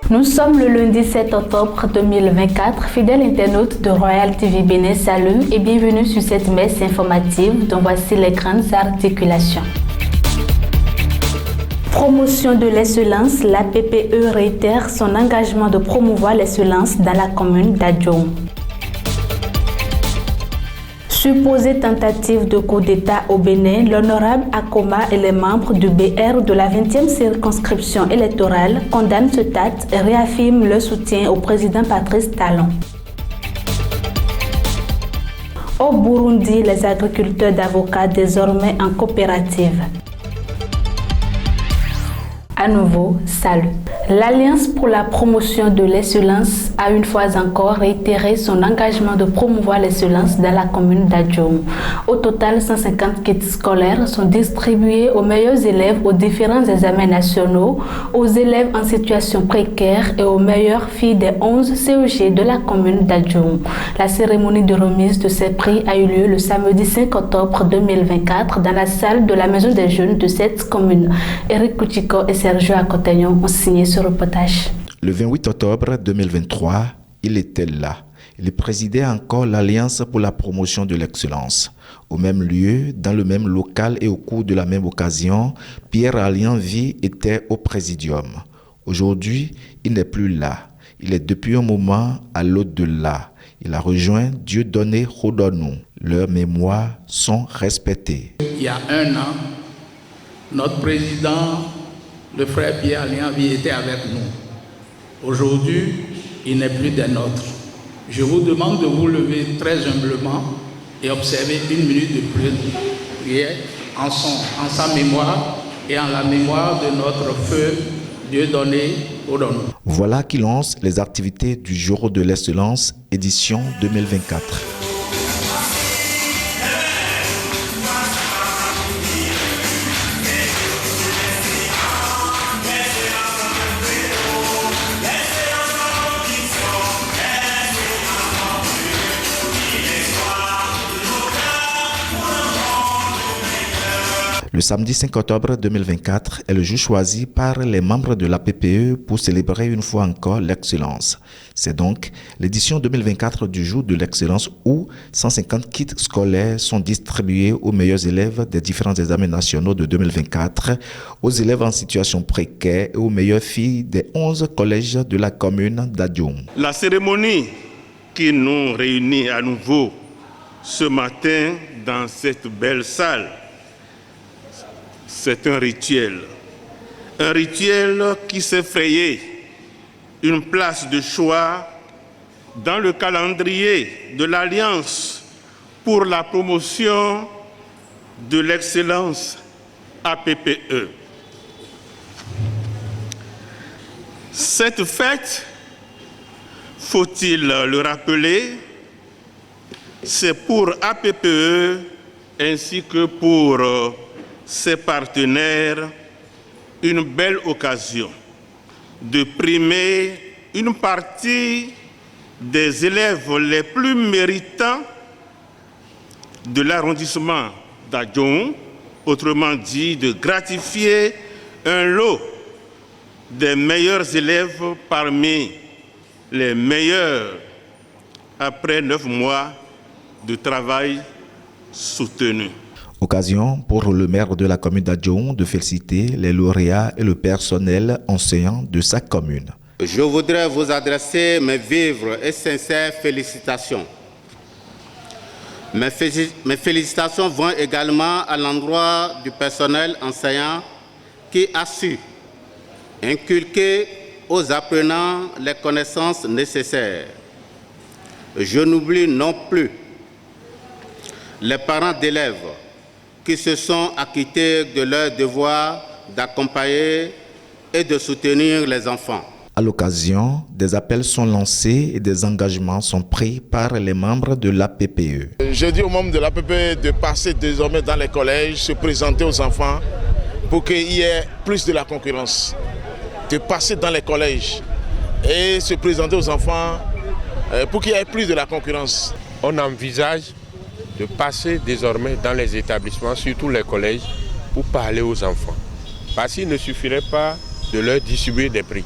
Nous sommes le lundi 7 octobre 2024. Fidèles internautes de Royal TV Bénin, salut et bienvenue sur cette messe informative dont voici les grandes articulations. Promotion de l'excellence, la PPE réitère son engagement de promouvoir l'excellence dans la commune d'Adjoum. Supposée tentative de coup d'État au Bénin, l'honorable Akoma et les membres du BR de la 20e circonscription électorale condamnent ce acte et réaffirment leur soutien au président Patrice Talon. Au Burundi, les agriculteurs d'avocats désormais en coopérative. À nouveau, salut. L'Alliance pour la promotion de l'excellence a une fois encore réitéré son engagement de promouvoir l'excellence dans la commune d'Adjoum. Au total, 150 kits scolaires sont distribués aux meilleurs élèves aux différents examens nationaux, aux élèves en situation précaire et aux meilleures filles des 11 CEG de la commune d'Adjoum. La cérémonie de remise de ces prix a eu lieu le samedi 5 octobre 2024 dans la salle de la Maison des Jeunes de cette commune. Eric Kouchiko et Sergio Akotagnon ont signé ce reportage. Le 28 octobre 2023, il était là. Il présidait encore l'Alliance pour la promotion de l'excellence. Au même lieu, dans le même local et au cours de la même occasion, Pierre Alianvi était au présidium. Aujourd'hui, il n'est plus là. Il est depuis un moment à l'au-delà. Il a rejoint Dieudonné Rodonou. Leurs mémoires sont respectées. Il y a un an, notre président, le frère Pierre Alianvi, était avec nous. Aujourd'hui, il n'est plus des nôtres. Je vous demande de vous lever très humblement et observer une minute de prière en sa mémoire et en la mémoire de notre feu Dieudonné Rodonou. Voilà qui lance les activités du Jour de l'excellence, édition 2024. Le samedi 5 octobre 2024 est le jour choisi par les membres de la PPE pour célébrer une fois encore l'excellence. C'est donc l'édition 2024 du Jour de l'excellence où 150 kits scolaires sont distribués aux meilleurs élèves des différents examens nationaux de 2024, aux élèves en situation précaire et aux meilleures filles des 11 collèges de la commune d'Adjoum. La cérémonie qui nous réunit à nouveau ce matin dans cette belle salle, c'est un rituel qui s'est frayé une place de choix dans le calendrier de l'Alliance pour la promotion de l'excellence APPE. Cette fête, faut-il le rappeler, c'est pour APPE ainsi que pour ses partenaires une belle occasion de primer une partie des élèves les plus méritants de l'arrondissement d'Adjoum, autrement dit de gratifier un lot des meilleurs élèves parmi les meilleurs après 9 mois de travail soutenu. Occasion pour le maire de la commune d'Adjoum de féliciter les lauréats et le personnel enseignant de sa commune. Je voudrais vous adresser mes vives et sincères félicitations. Mes félicitations vont également à l'endroit du personnel enseignant qui a su inculquer aux apprenants les connaissances nécessaires. Je n'oublie non plus les parents d'élèves qui se sont acquittés de leur devoir d'accompagner et de soutenir les enfants. À l'occasion, des appels sont lancés et des engagements sont pris par les membres de la PPE. Je dis aux membres de la PPE de passer désormais dans les collèges, se présenter aux enfants pour qu'il y ait plus de la concurrence. De passer dans les collèges et se présenter aux enfants pour qu'il y ait plus de la concurrence. On envisage de passer désormais dans les établissements, surtout les collèges, pour parler aux enfants. Parce qu'il ne suffirait pas de leur distribuer des prix.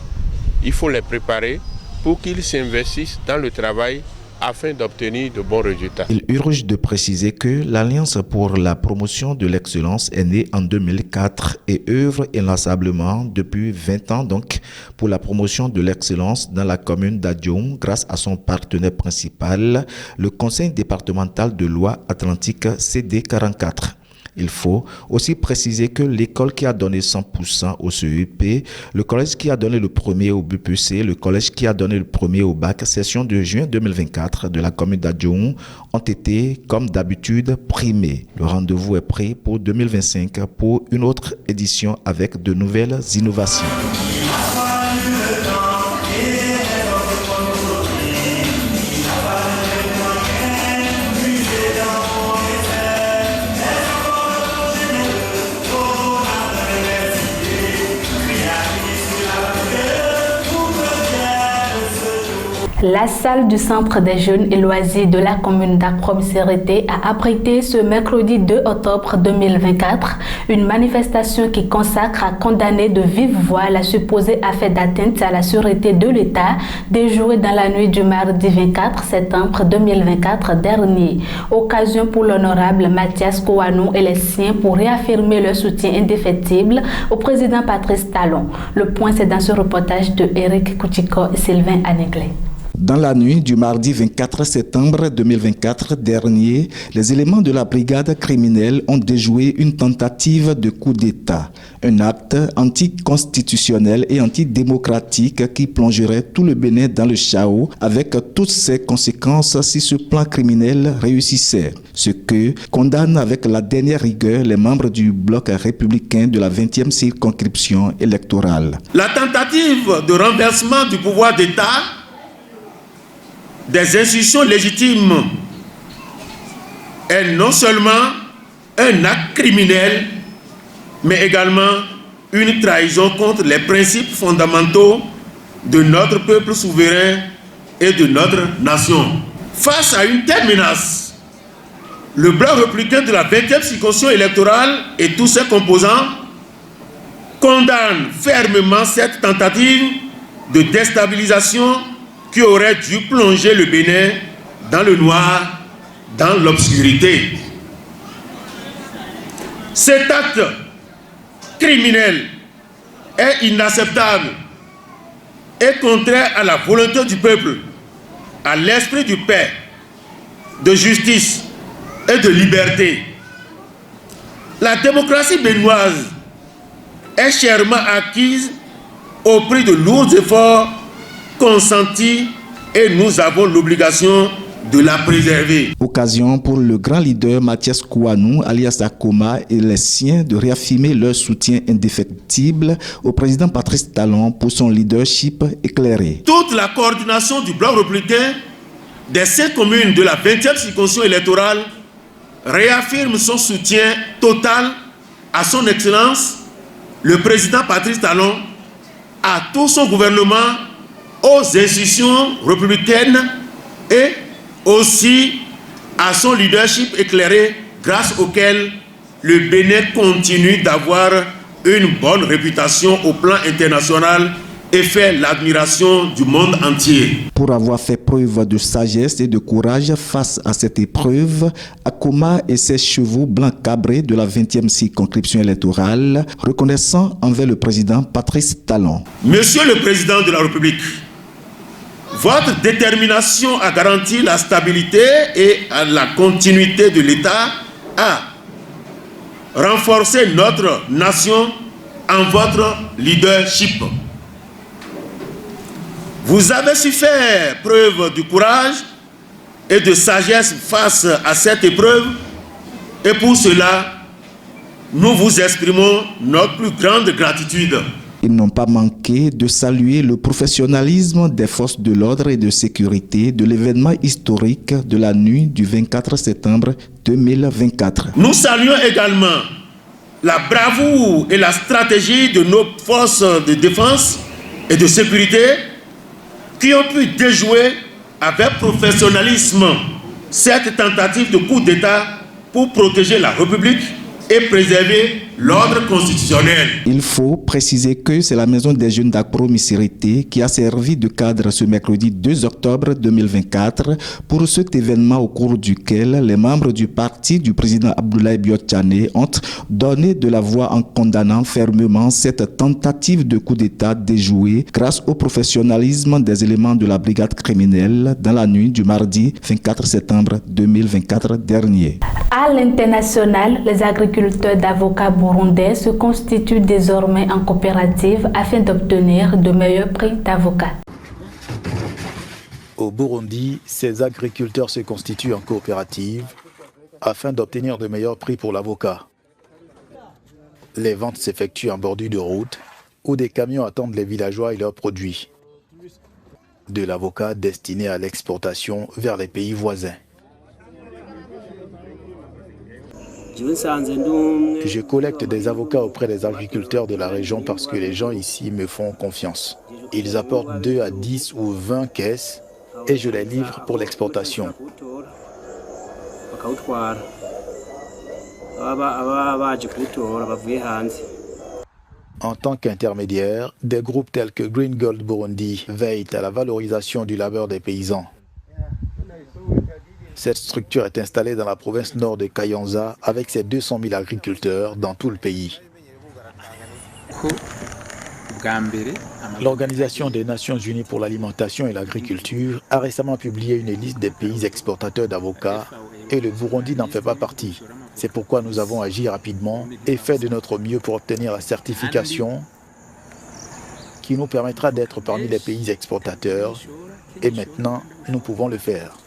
il faut les préparer pour qu'ils s'investissent dans le travail afin d'obtenir de bons résultats. Il urge de préciser que l'Alliance pour la promotion de l'excellence est née en 2004 et œuvre inlassablement depuis 20 ans donc pour la promotion de l'excellence dans la commune d'Adjoum grâce à son partenaire principal, le Conseil départemental de Loire-Atlantique CD44. Il faut aussi préciser que l'école qui a donné 100% au CEP, le collège qui a donné le premier au BPC, le collège qui a donné le premier au bac, session de juin 2024 de la commune d'Adjoum, ont été, comme d'habitude, primés. Le rendez-vous est pris pour 2025 pour une autre édition avec de nouvelles innovations. La salle du Centre des jeunes et loisirs de la commune d'Akrom-Sérété a abrité ce mercredi 2 octobre 2024 une manifestation qui consacre à condamner de vive voix la supposée affaire d'atteinte à la sûreté de l'État déjouée dans la nuit du mardi 24 septembre 2024 dernier. Occasion pour l'honorable Mathias Kouanou et les siens pour réaffirmer leur soutien indéfectible au président Patrice Talon. Le point, c'est dans ce reportage de Eric Koutiko et Sylvain Aneglet. Dans la nuit du mardi 24 septembre 2024 dernier, les éléments de la brigade criminelle ont déjoué une tentative de coup d'État, un acte anticonstitutionnel et antidémocratique qui plongerait tout le Bénin dans le chaos avec toutes ses conséquences si ce plan criminel réussissait. Ce que condamnent avec la dernière rigueur les membres du bloc républicain de la 20e circonscription électorale. La tentative de renversement du pouvoir d'État des institutions légitimes est non seulement un acte criminel, mais également une trahison contre les principes fondamentaux de notre peuple souverain et de notre nation. Face à une telle menace, le bloc républicain de la 20e circonscription électorale et tous ses composants condamnent fermement cette tentative de déstabilisation qui aurait dû plonger le Bénin dans le noir, dans l'obscurité. Cet acte criminel est inacceptable et contraire à la volonté du peuple, à l'esprit du paix, de justice et de liberté. La démocratie béninoise est chèrement acquise au prix de lourds efforts consentis et nous avons l'obligation de la préserver. Occasion pour le grand leader Mathias Kouanou, alias Akoma, et les siens de réaffirmer leur soutien indéfectible au président Patrice Talon pour son leadership éclairé. Toute la coordination du bloc républicain des 5 communes de la 20e circonscription électorale réaffirme son soutien total à son Excellence, le président Patrice Talon, à tout son gouvernement, aux institutions républicaines et aussi à son leadership éclairé grâce auquel le Bénin continue d'avoir une bonne réputation au plan international et fait l'admiration du monde entier. Pour avoir fait preuve de sagesse et de courage face à cette épreuve, Akoma et ses chevaux blancs cabrés de la 20e circonscription électorale, reconnaissant envers le président Patrice Talon. Monsieur le Président de la République, votre détermination à garantir la stabilité et à la continuité de l'État a renforcé notre nation en votre leadership. Vous avez su faire preuve de courage et de sagesse face à cette épreuve et pour cela, nous vous exprimons notre plus grande gratitude. Ils n'ont pas manqué de saluer le professionnalisme des forces de l'ordre et de sécurité de l'événement historique de la nuit du 24 septembre 2024. Nous saluons également la bravoure et la stratégie de nos forces de défense et de sécurité qui ont pu déjouer avec professionnalisme cette tentative de coup d'État pour protéger la République et préserver l'ordre constitutionnel. Il faut préciser que c'est la Maison des jeunes d'Akboro Missirité qui a servi de cadre ce mercredi 2 octobre 2024 pour cet événement au cours duquel les membres du parti du président Abdoulaye Biotchane ont donné de la voix en condamnant fermement cette tentative de coup d'État déjouée grâce au professionnalisme des éléments de la brigade criminelle dans la nuit du mardi 24 septembre 2024 dernier. À l'international, les agriculteurs d'avocats burundais se constituent désormais en coopérative afin d'obtenir de meilleurs prix d'avocats. Au Burundi, ces agriculteurs se constituent en coopérative afin d'obtenir de meilleurs prix pour l'avocat. Les ventes s'effectuent en bordure de route où des camions attendent les villageois et leurs produits. De l'avocat destiné à l'exportation vers les pays voisins. Je collecte des avocats auprès des agriculteurs de la région parce que les gens ici me font confiance. Ils apportent 2 à 10 ou 20 caisses et je les livre pour l'exportation. En tant qu'intermédiaire, des groupes tels que Green Gold Burundi veillent à la valorisation du labeur des paysans. Cette structure est installée dans la province nord de Kayanza avec ses 200 000 agriculteurs dans tout le pays. L'Organisation des Nations Unies pour l'alimentation et l'agriculture a récemment publié une liste des pays exportateurs d'avocats et le Burundi n'en fait pas partie. C'est pourquoi nous avons agi rapidement et fait de notre mieux pour obtenir la certification qui nous permettra d'être parmi les pays exportateurs. Et maintenant, nous pouvons le faire.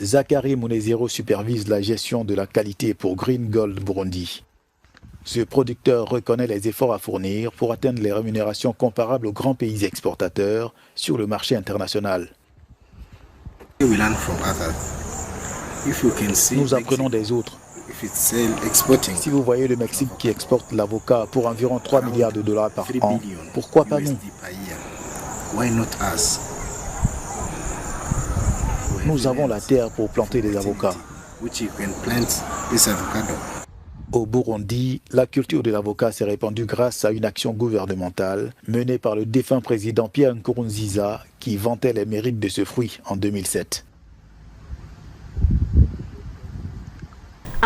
Zachary Munezero supervise la gestion de la qualité pour Green Gold Burundi. Ce producteur reconnaît les efforts à fournir pour atteindre les rémunérations comparables aux grands pays exportateurs sur le marché international. Nous apprenons des autres. Si vous voyez le Mexique qui exporte l'avocat pour environ 3 milliards de dollars par an, pourquoi pas nous? Nous avons la terre pour planter des avocats. Au Burundi, la culture de l'avocat s'est répandue grâce à une action gouvernementale menée par le défunt président Pierre Nkurunziza qui vantait les mérites de ce fruit en 2007.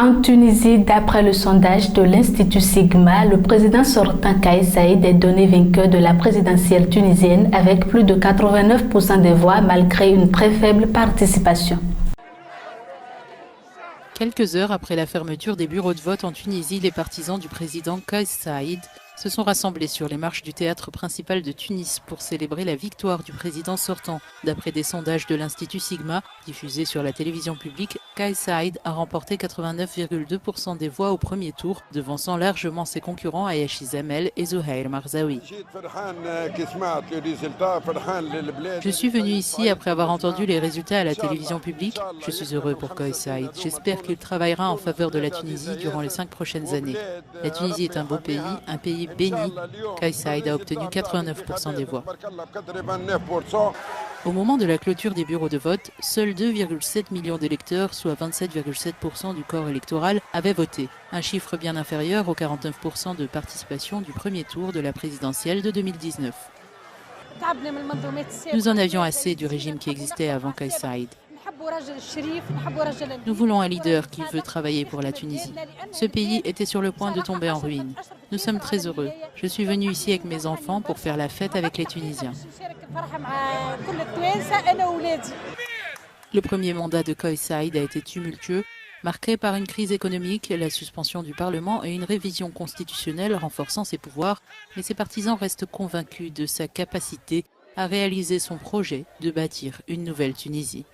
En Tunisie, d'après le sondage de l'Institut Sigma, le président sortant Kais Saïed est donné vainqueur de la présidentielle tunisienne avec plus de 89% des voix malgré une très faible participation. Quelques heures après la fermeture des bureaux de vote en Tunisie, les partisans du président Kais Saïed se sont rassemblés sur les marches du théâtre principal de Tunis pour célébrer la victoire du président sortant. D'après des sondages de l'Institut Sigma, diffusés sur la télévision publique, Kais Saïed a remporté 89,2% des voix au premier tour, devançant largement ses concurrents Ayachi Zamel et Zouhair Marzaoui. Je suis venu ici après avoir entendu les résultats à la télévision publique. Je suis heureux pour Kais Saïed. J'espère qu'il travaillera en faveur de la Tunisie durant les 5 prochaines années. La Tunisie est un beau pays béni. Kais Saïed a obtenu 89% des voix. Au moment de la clôture des bureaux de vote, seuls 2,7 millions d'électeurs, soit 27,7% du corps électoral, avaient voté. Un chiffre bien inférieur aux 49% de participation du premier tour de la présidentielle de 2019. Nous en avions assez du régime qui existait avant Kais Saïed. Nous voulons un leader qui veut travailler pour la Tunisie. Ce pays était sur le point de tomber en ruine. Nous sommes très heureux. Je suis venu ici avec mes enfants pour faire la fête avec les Tunisiens. Le premier mandat de Kais Saïed a été tumultueux, marqué par une crise économique, la suspension du Parlement et une révision constitutionnelle renforçant ses pouvoirs, mais ses partisans restent convaincus de sa capacité à réaliser son projet de bâtir une nouvelle Tunisie.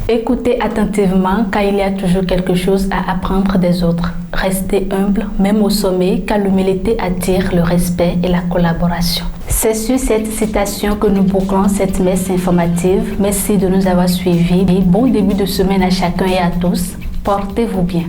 Écoutez attentivement car il y a toujours quelque chose à apprendre des autres. Restez humble, même au sommet, car l'humilité attire le respect et la collaboration. C'est sur cette citation que nous bouclons cette messe informative. Merci de nous avoir suivis. Bon début de semaine à chacun et à tous. Portez-vous bien.